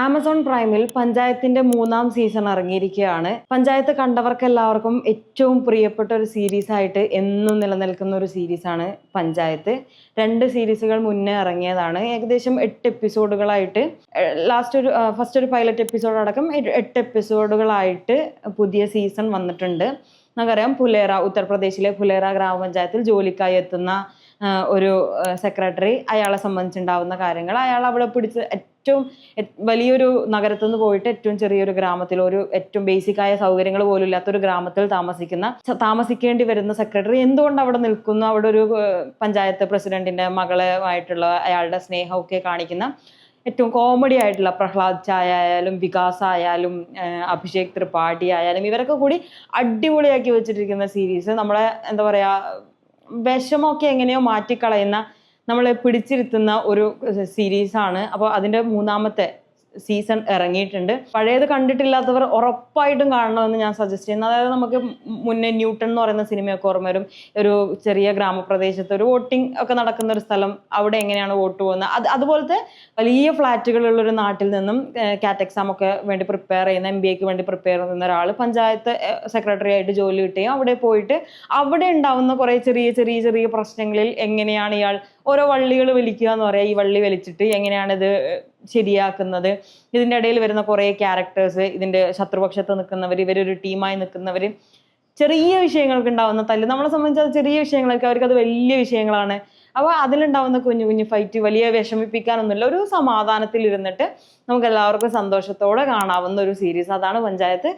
Amazon പ്രൈമിൽ പഞ്ചായത്തിന്റെ 3-ാം season ഇറങ്ങിയിരിക്കുകയാണ്. പഞ്ചായത്ത് കണ്ടവർക്ക് എല്ലാവർക്കും ഏറ്റവും പ്രിയപ്പെട്ട ഒരു സീരീസ് ആയിട്ട് എന്നും നിലനിൽക്കുന്ന ഒരു സീരീസാണ് പഞ്ചായത്ത്. 2 സീരീസുകൾ മുന്നേ ഇറങ്ങിയതാണ്. ഏകദേശം 8 എപ്പിസോഡുകളായിട്ട് ഫസ്റ്റ് ഒരു പൈലറ്റ് എപ്പിസോഡ് അടക്കം 8 എപ്പിസോഡുകളായിട്ട് പുതിയ സീസൺ വന്നിട്ടുണ്ട്. നമുക്കറിയാം, ഉത്തർപ്രദേശിലെ ഫുലേറ ഗ്രാമപഞ്ചായത്തിൽ ജോലിക്കായി എത്തുന്ന ഒരു സെക്രട്ടറി, അയാളെ സംബന്ധിച്ചുണ്ടാവുന്ന കാര്യങ്ങൾ, അയാൾ അവിടെ പിടിച്ച് ഏറ്റവും വലിയൊരു നഗരത്തിൽ നിന്ന് പോയിട്ട് ഏറ്റവും ചെറിയൊരു ഗ്രാമത്തിൽ, ഒരു ഏറ്റവും ബേസിക്കായ സൗകര്യങ്ങൾ പോലും ഇല്ലാത്തൊരു ഗ്രാമത്തിൽ താമസിക്കേണ്ടി വരുന്ന സെക്രട്ടറി എന്തുകൊണ്ട് അവിടെ നിൽക്കുന്നു, അവിടെ ഒരു പഞ്ചായത്ത് പ്രസിഡന്റിന്റെ മകളുമായിട്ടുള്ള അയാളുടെ സ്നേഹമൊക്കെ കാണിക്കുന്ന ഏറ്റവും കോമഡി ആയിട്ടുള്ള പ്രഹ്ലാദ് ചായ ആയാലും വികാസ് ആയാലും അഭിഷേക് ത്രിപാഠി ആയാലും ഇവരൊക്കെ കൂടി അടിപൊളിയാക്കി വെച്ചിട്ടിരിക്കുന്ന സീരീസ്. നമ്മളെ എന്താ പറയാ, വിഷമമൊക്കെ എങ്ങനെയോ മാറ്റിക്കളയുന്ന, നമ്മളെ പിടിച്ചിരുത്തുന്ന ഒരു സീരീസാണ്. അപ്പോൾ അതിൻ്റെ 3-ാമത്തെ സീസൺ ഇറങ്ങിയിട്ടുണ്ട്. പഴയത് കണ്ടിട്ടില്ലാത്തവർ ഉറപ്പായിട്ടും കാണണമെന്ന് ഞാൻ സജസ്റ്റ് ചെയ്യുന്നത്. അതായത്, നമുക്ക് മുന്നേ ന്യൂട്ടൺ എന്ന് പറയുന്ന സിനിമയൊക്കെ ഓർമ്മ വരും. ഒരു ചെറിയ ഗ്രാമപ്രദേശത്ത് ഒരു വോട്ടിംഗ് ഒക്കെ നടക്കുന്ന ഒരു സ്ഥലം, അവിടെ എങ്ങനെയാണ് വോട്ട് പോകുന്നത്, അതുപോലത്തെ വലിയ ഫ്ലാറ്റുകളുള്ളൊരു നാട്ടിൽ നിന്നും കാറ്റ് എക്സാം ഒക്കെ വേണ്ടി പ്രിപ്പയർ ചെയ്യുന്ന, MBAക്ക് വേണ്ടി പ്രിപ്പയർ ചെയ്യുന്ന ഒരാൾ പഞ്ചായത്ത് സെക്രട്ടറി ആയിട്ട് ജോലി കിട്ടുകയും അവിടെ പോയിട്ട് അവിടെ ഉണ്ടാവുന്ന കുറേ ചെറിയ പ്രശ്നങ്ങളിൽ എങ്ങനെയാണ് ഇയാൾ ഓരോ വള്ളികൾ വലിക്കുക എന്ന് പറയാം. ഈ വള്ളി വലിച്ചിട്ട് എങ്ങനെയാണ് ഇത് ശരിയാക്കുന്നത്, ഇതിൻ്റെ ഇടയിൽ വരുന്ന കുറേ ക്യാരക്ടേഴ്സ്, ഇതിൻ്റെ ശത്രുപക്ഷത്ത് നിൽക്കുന്നവർ, ഇവരൊരു ടീമായി നിൽക്കുന്നവർ, ചെറിയ വിഷയങ്ങൾക്ക് ഉണ്ടാവുന്ന തല്ല്, നമ്മളെ സംബന്ധിച്ച് അത് ചെറിയ വിഷയങ്ങളൊക്കെ അവർക്ക് അത് വലിയ വിഷയങ്ങളാണ്. അപ്പോൾ അതിലുണ്ടാവുന്ന കുഞ്ഞു ഫൈറ്റ് വലിയ വിഷമിപ്പിക്കാനൊന്നുമില്ല, ഒരു സമാധാനത്തിൽ ഇരുന്നിട്ട് നമുക്ക് എല്ലാവർക്കും സന്തോഷത്തോടെ കാണാവുന്ന ഒരു സീരീസ്, അതാണ് പഞ്ചായത്ത്.